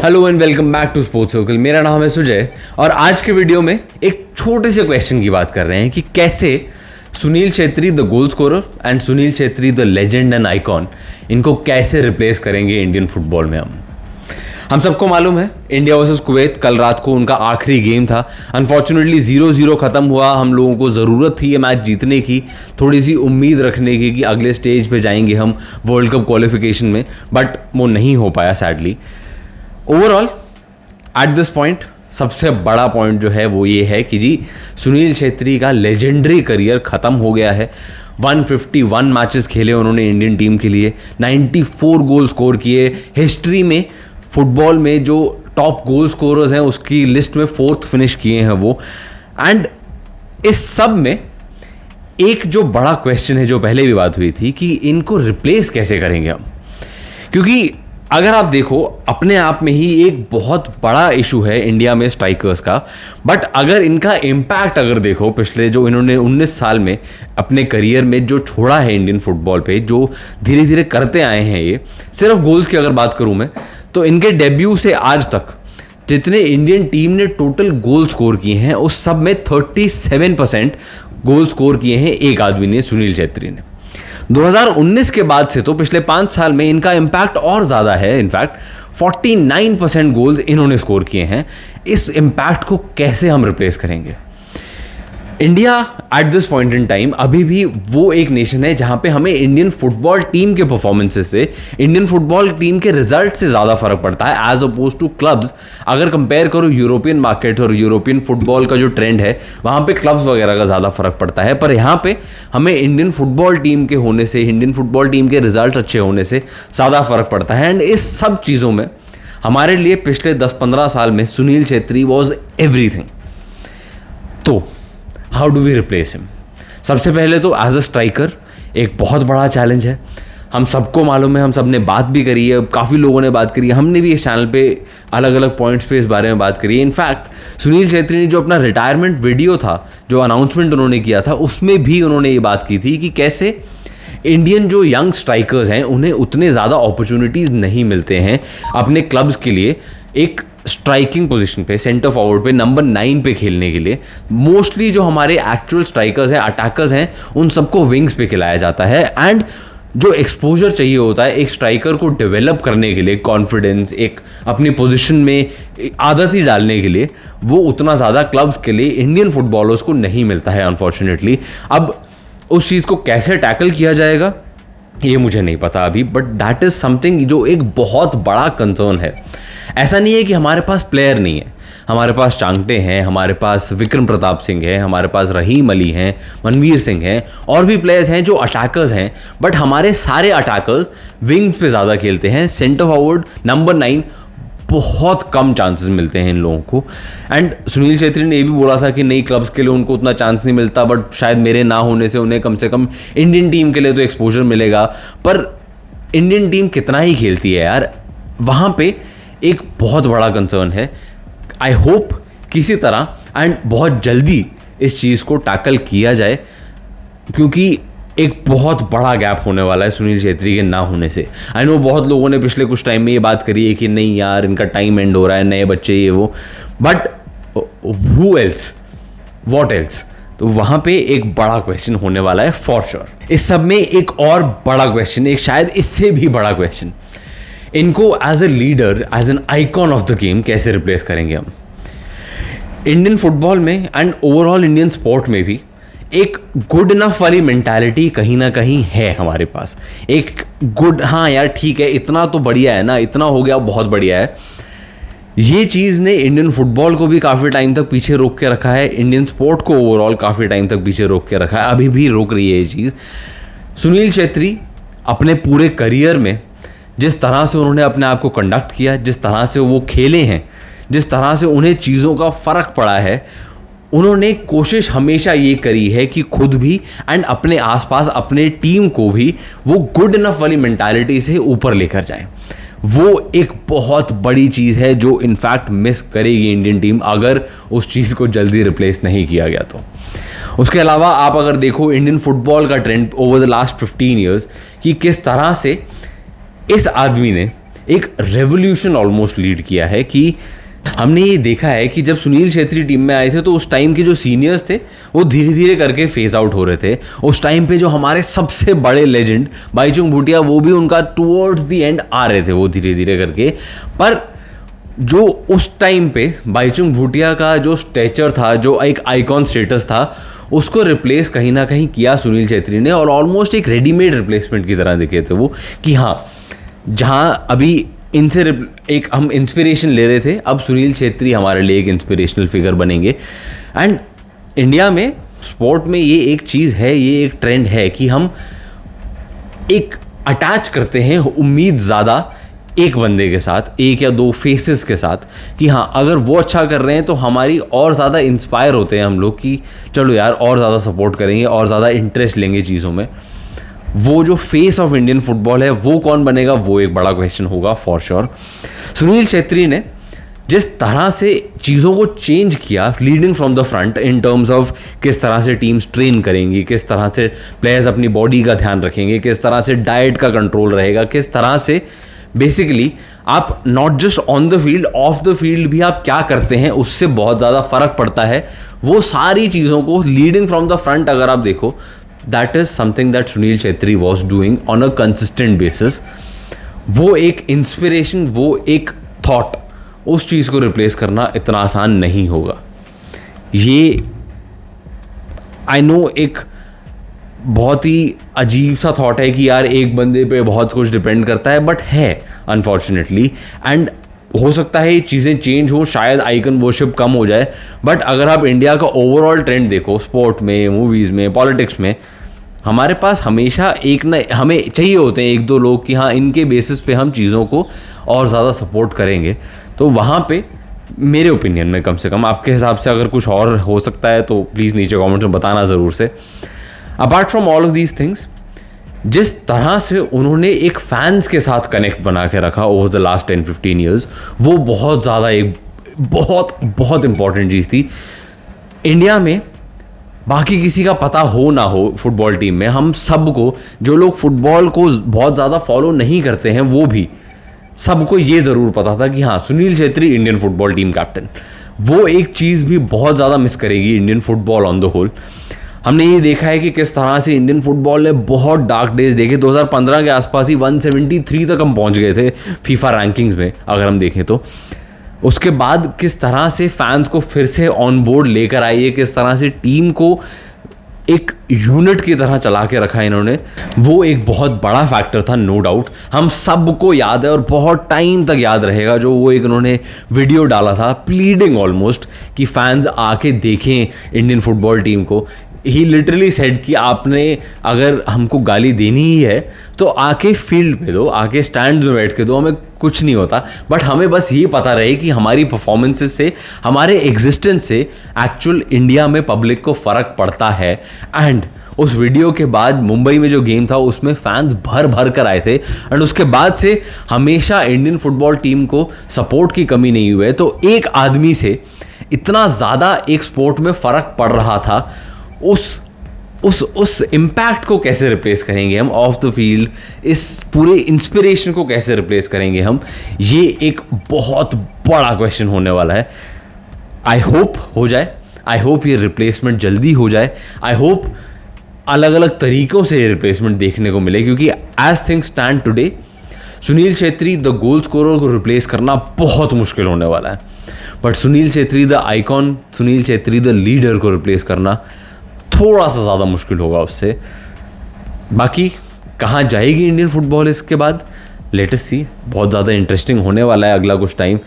Hello and welcome back to sports circle. मेरा नाम है सुजय और आज के वीडियो में एक छोटे से क्वेश्चन की बात कर रहे हैं कि कैसे Sunil Chhetri the goal scorer and Sunil Chhetri the legend and icon, इनको कैसे रिप्लेस करेंगे इंडियन फुटबॉल में। हम सबको मालूम है इंडिया वर्सेस कुवैत कल रात को उनका आखिरी गेम था। अनफॉर्चुनेटली 0-0 खत्म हुआ। हम लोगों को ज़रूरत थी ये मैच जीतने की, थोड़ी सी उम्मीद रखने की कि अगले स्टेज पे जाएंगे हम वर्ल्ड कप क्वालिफिकेशन में, बट वो नहीं हो पाया sadly. Overall at this point सबसे बड़ा पॉइंट जो है वो ये है कि जी सुनील छेत्री का लेजेंडरी करियर ख़त्म हो गया है। 151 मैचेस खेले उन्होंने इंडियन टीम के लिए, 94 गोल स्कोर किए। हिस्ट्री में फुटबॉल में जो टॉप गोल स्कोरर्स हैं उसकी लिस्ट में 4th फिनिश किए हैं वो। एंड इस सब में एक जो बड़ा क्वेश्चन है, जो पहले भी बात हुई थी, कि इनको रिप्लेस कैसे करेंगे हम। क्योंकि अगर आप देखो अपने आप में ही एक बहुत बड़ा इशू है इंडिया में स्ट्राइकर्स का, बट अगर इनका इम्पैक्ट अगर देखो पिछले जो इन्होंने 19 साल में अपने करियर में जो छोड़ा है इंडियन फुटबॉल पे, जो धीरे धीरे करते आए हैं, ये सिर्फ गोल्स की अगर बात करूं मैं तो इनके डेब्यू से आज तक जितने इंडियन टीम ने टोटल गोल स्कोर किए हैं उस सब में 37% गोल स्कोर किए हैं एक आदमी ने, सुनील छेत्री ने। 2019 के बाद से तो पिछले 5 साल में इनका इम्पैक्ट और ज़्यादा है। इनफैक्ट 49% गोल्स इन्होंने स्कोर किए हैं। इस इम्पैक्ट को कैसे हम रिप्लेस करेंगे? India at this point in time अभी भी वो एक नेशन है जहाँ पे हमें इंडियन फुटबॉल टीम के परफॉर्मेंसेस से, इंडियन फुटबॉल टीम के रिजल्ट से ज़्यादा फर्क पड़ता है एज अपोज टू क्लब्स। अगर कंपेयर करो यूरोपियन मार्केट और यूरोपियन फुटबॉल का जो ट्रेंड है, वहाँ पे क्लब्स वगैरह का ज़्यादा फर्क पड़ता है, पर यहाँ पे हमें इंडियन फुटबॉल टीम के होने से, इंडियन फुटबॉल टीम के रिजल्ट अच्छे होने से ज़्यादा फर्क पड़ता है। एंड इस सब चीज़ों में हमारे लिए पिछले 10-15 साल में सुनील छेत्री वॉज एवरीथिंग। तो how do we replace him? सबसे पहले तो एज अ स्ट्राइकर एक बहुत बड़ा चैलेंज है। हम सबको मालूम है, हम सब ने बात भी करी है, काफ़ी लोगों ने बात करी है, हमने भी इस चैनल पे अलग अलग पॉइंट्स पे इस बारे में बात करी है। इनफैक्ट सुनील छेत्री ने जो अपना रिटायरमेंट वीडियो था, जो अनाउंसमेंट उन्होंने किया था, उसमें भी उन्होंने ये बात की थी कि कैसे इंडियन जो यंग स्ट्राइकर्स हैं उन्हें उतने ज़्यादा अपॉर्चुनिटीज़ नहीं मिलते हैं अपने क्लब्स के लिए एक स्ट्राइकिंग पोजीशन पे, सेंटर फॉरवर्ड पे, नंबर 9 पे खेलने के लिए। मोस्टली जो हमारे एक्चुअल स्ट्राइकर्स हैं, अटैकर्स हैं, उन सबको विंग्स पे खिलाया जाता है। एंड जो एक्सपोजर चाहिए होता है एक स्ट्राइकर को डेवलप करने के लिए, कॉन्फिडेंस, एक अपनी पोजीशन में आदत ही डालने के लिए, वो उतना ज़्यादा क्लब्स के लिए इंडियन फुटबॉलर्स को नहीं मिलता है अनफॉर्चुनेटली। अब उस चीज़ को कैसे टैकल किया जाएगा ये मुझे नहीं पता अभी, बट दैट इज़ समथिंग जो एक बहुत बड़ा कंसर्न है। ऐसा नहीं है कि हमारे पास प्लेयर नहीं है, हमारे पास चांगटे हैं, हमारे पास विक्रम प्रताप सिंह है, हमारे पास रहीम अली हैं, मनवीर सिंह हैं, और भी प्लेयर्स हैं जो अटैकर्स हैं, बट हमारे सारे अटैकर्स विंग पे ज़्यादा खेलते हैं। सेंटर फॉरवर्ड, नंबर 9 बहुत कम चांसेस मिलते हैं इन लोगों को। एंड सुनील छेत्री ने ये भी बोला था कि नई क्लब्स के लिए उनको उतना चांस नहीं मिलता, बट शायद मेरे ना होने से उन्हें कम से कम इंडियन टीम के लिए तो एक्सपोजर मिलेगा। पर इंडियन टीम कितना ही खेलती है यार, वहाँ पे एक बहुत बड़ा कंसर्न है। आई होप किसी तरह एंड बहुत जल्दी इस चीज़ को टैकल किया जाए, क्योंकि एक बहुत बड़ा गैप होने वाला है सुनील छेत्री के ना होने से। आई नो बहुत लोगों ने पिछले कुछ टाइम में ये बात करी है कि नहीं यार इनका टाइम एंड हो रहा है, नए बच्चे ये वो, but who else, what else? तो वहाँ पे एक बड़ा क्वेश्चन होने वाला है फॉर श्योर। इस सब में एक और बड़ा क्वेश्चन, एक शायद इससे भी बड़ा क्वेश्चन, इनको as a leader, as an icon of the game कैसे रिप्लेस करेंगे हम। इंडियन फुटबॉल में एंड ओवरऑल इंडियन स्पोर्ट में भी एक गुड इनफ वाली मेंटालिटी कहीं ना कहीं है हमारे पास। एक गुड, हाँ यार ठीक है, इतना तो बढ़िया है ना, इतना हो गया बहुत बढ़िया है। ये चीज़ ने इंडियन फुटबॉल को भी काफ़ी टाइम तक पीछे रोक के रखा है, इंडियन स्पोर्ट को ओवरऑल काफ़ी टाइम तक पीछे रोक के रखा है, अभी भी रोक रही है ये चीज़। सुनील छेत्री अपने पूरे करियर में जिस तरह से उन्होंने अपने आप को कंडक्ट किया, जिस तरह से वो खेले हैं, जिस तरह से उन्हें चीज़ों का फ़र्क पड़ा है, उन्होंने कोशिश हमेशा ये करी है कि खुद भी एंड अपने आसपास अपने टीम को भी वो गुड इनफ वाली मेंटालिटी से ऊपर लेकर जाए। वो एक बहुत बड़ी चीज़ है जो इनफैक्ट मिस करेगी इंडियन टीम अगर उस चीज़ को जल्दी रिप्लेस नहीं किया गया तो। उसके अलावा आप अगर देखो इंडियन फुटबॉल का trend over the last 15 years कि किस तरह से इस आदमी ने एक रेवोल्यूशन ऑलमोस्ट लीड किया है कि हमने ये देखा है कि जब सुनील छेत्री टीम में आए थे तो उस टाइम के जो सीनियर्स थे वो धीरे धीरे करके फेज आउट हो रहे थे। उस टाइम पे जो हमारे सबसे बड़े लेजेंड बाईचुंग भूटिया, वो भी उनका टुवर्ड्स द एंड आ रहे थे वो धीरे धीरे करके। पर जो उस टाइम पे बाईचुंग भूटिया का जो स्टेचर था, जो एक आइकॉन स्टेटस था, उसको रिप्लेस कहीं ना कहीं किया सुनील छेत्री ने। और ऑलमोस्ट एक रेडीमेड रिप्लेसमेंट की तरह दिखे थे वो कि हाँ, जहाँ अभी इनसे एक हम इंस्पिरेशन ले रहे थे, अब सुनील छेत्री हमारे लिए एक इंस्पिरेशनल फिगर बनेंगे। एंड इंडिया में स्पोर्ट में ये एक चीज़ है, ये एक ट्रेंड है कि हम एक अटैच करते हैं उम्मीद ज़्यादा एक बंदे के साथ, एक या दो फेसेस के साथ, कि हाँ अगर वो अच्छा कर रहे हैं तो हमारी और ज़्यादा इंस्पायर होते हैं हम लोग कि चलो यार और ज़्यादा सपोर्ट करेंगे और ज़्यादा इंटरेस्ट लेंगे चीज़ों में। वो जो फेस ऑफ इंडियन फुटबॉल है वो कौन बनेगा, वो एक बड़ा क्वेश्चन होगा फॉर श्योर। सुनील छेत्री ने जिस तरह से चीज़ों को चेंज किया leading from the front in terms of किस तरह से टीम्स ट्रेन करेंगी, किस तरह से प्लेयर्स अपनी बॉडी का ध्यान रखेंगे, किस तरह से डाइट का कंट्रोल रहेगा, किस तरह से बेसिकली आप not just on the field, of the field भी आप क्या करते हैं उससे बहुत ज़्यादा फर्क पड़ता है। वो सारी चीज़ों को लीडिंग फ्रॉम द फ्रंट अगर आप देखो, that is something that Sunil Chhetri was doing on a consistent basis. वो एक इंस्पिरेशन, वो एक थॉट, उस चीज़ को रिप्लेस करना इतना आसान नहीं होगा। ये आई नो एक बहुत ही अजीब सा थॉट है कि यार एक बंदे पे बहुत कुछ डिपेंड करता है, बट है अनफॉर्चुनेटली। एंड हो सकता है ये चीज़ें चेंज हो, शायद आइकन वर्शिप कम हो जाए, बट अगर आप इंडिया का ओवरऑल ट्रेंड देखो स्पोर्ट में, मूवीज़ में, पॉलिटिक्स में, हमारे पास हमेशा एक न हमें चाहिए होते हैं एक दो लोग कि हाँ इनके बेसिस पे हम चीज़ों को और ज़्यादा सपोर्ट करेंगे। तो वहाँ पे मेरे ओपिनियन में कम से कम, आपके हिसाब से अगर कुछ और हो सकता है तो प्लीज़ नीचे कमेंट्स में बताना ज़रूर से। Apart from all of these things, जिस तरह से उन्होंने एक फैंस के साथ कनेक्ट बना के रखा ओवर द लास्ट 10-15 ईयर्स, वो बहुत ज़्यादा एक बहुत इंपॉर्टेंट चीज़ थी। इंडिया में बाकी किसी का पता हो ना हो फुटबॉल टीम में, हम सबको, जो लोग फुटबॉल को बहुत ज़्यादा फॉलो नहीं करते हैं वो भी, सबको ये ज़रूर पता था कि हाँ Sunil Chhetri Indian football team captain. वो एक चीज़ भी बहुत ज़्यादा मिस करेगी Indian football on the whole. हमने ये देखा है कि किस तरह से इंडियन फुटबॉल ने बहुत डार्क डेज देखे। 2015 के आसपास ही 173 तक हम पहुंच गए थे फीफा रैंकिंग्स में अगर हम देखें तो। उसके बाद किस तरह से फैंस को फिर से ऑन बोर्ड लेकर आई है, किस तरह से टीम को एक यूनिट की तरह चला के रखा इन्होंने, वो एक बहुत बड़ा फैक्टर था नो डाउट। हम सबको याद है और बहुत टाइम तक याद रहेगा जो वो एक उन्होंने वीडियो डाला था प्लीडिंग ऑलमोस्ट कि फैंस आके देखें इंडियन फुटबॉल टीम को। ही लिटरली सेड कि आपने अगर हमको गाली देनी ही है तो आके फील्ड पे दो, आके स्टैंड में बैठ के दो, हमें कुछ नहीं होता, बट हमें बस ये पता रहे कि हमारी परफॉर्मेंसेस से, हमारे एग्जिस्टेंस से एक्चुअल इंडिया में पब्लिक को फ़र्क पड़ता है। एंड उस वीडियो के बाद मुंबई में जो गेम था उसमें फैंस भर भर कर आए थे एंड उसके बाद से हमेशा इंडियन फुटबॉल टीम को सपोर्ट की कमी नहीं हुई है। तो एक आदमी से इतना ज़्यादा एक स्पोर्ट में फ़र्क पड़ रहा था, उस इम्पैक्ट को कैसे रिप्लेस करेंगे हम ऑफ द फील्ड, इस पूरे इंस्पिरेशन को कैसे रिप्लेस करेंगे हम, ये एक बहुत बड़ा क्वेश्चन होने वाला है। आई होप हो जाए, आई होप ये रिप्लेसमेंट जल्दी हो जाए, आई होप अलग अलग तरीक़ों से ये रिप्लेसमेंट देखने को मिले, क्योंकि as things stand today Sunil Chhetri the goal scorer को रिप्लेस करना बहुत मुश्किल होने वाला है, but Sunil Chhetri the icon, Sunil Chhetri the leader को रिप्लेस करना थोड़ा सा ज़्यादा मुश्किल होगा उससे। बाकी कहाँ जाएगी इंडियन फुटबॉल इसके बाद, लेट अस सी। बहुत ज़्यादा इंटरेस्टिंग होने वाला है अगला कुछ टाइम।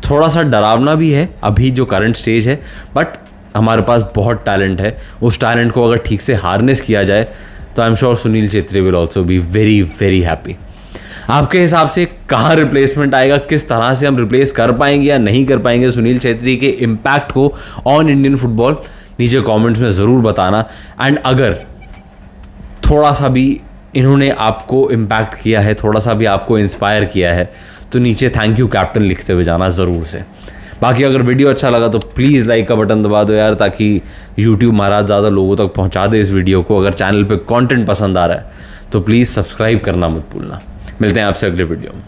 थोड़ा सा डरावना भी है अभी जो करंट स्टेज है, बट हमारे पास बहुत टैलेंट है। उस टैलेंट को अगर ठीक से हार्नेस किया जाए तो I am sure Sunil Chhetri will also be very very happy. आपके हिसाब से कहाँ रिप्लेसमेंट आएगा, किस तरह से हम रिप्लेस कर पाएंगे या नहीं कर पाएंगे सुनील छेत्री के इम्पैक्ट को ऑन इंडियन फुटबॉल, नीचे कमेंट्स में ज़रूर बताना। एंड अगर थोड़ा सा भी इन्होंने आपको इम्पैक्ट किया है, थोड़ा सा भी आपको इंस्पायर किया है, तो नीचे थैंक यू कैप्टन लिखते हुए जाना ज़रूर से। बाकी अगर वीडियो अच्छा लगा तो प्लीज़ लाइक का बटन दबा दो यार, ताकि यूट्यूब महाराज ज़्यादा लोगों तक पहुंचा दे इस वीडियो को। अगर चैनल पे कंटेंट पसंद आ रहा है तो प्लीज़ सब्सक्राइब करना मत भूलना। मिलते हैं आपसे अगले वीडियो में।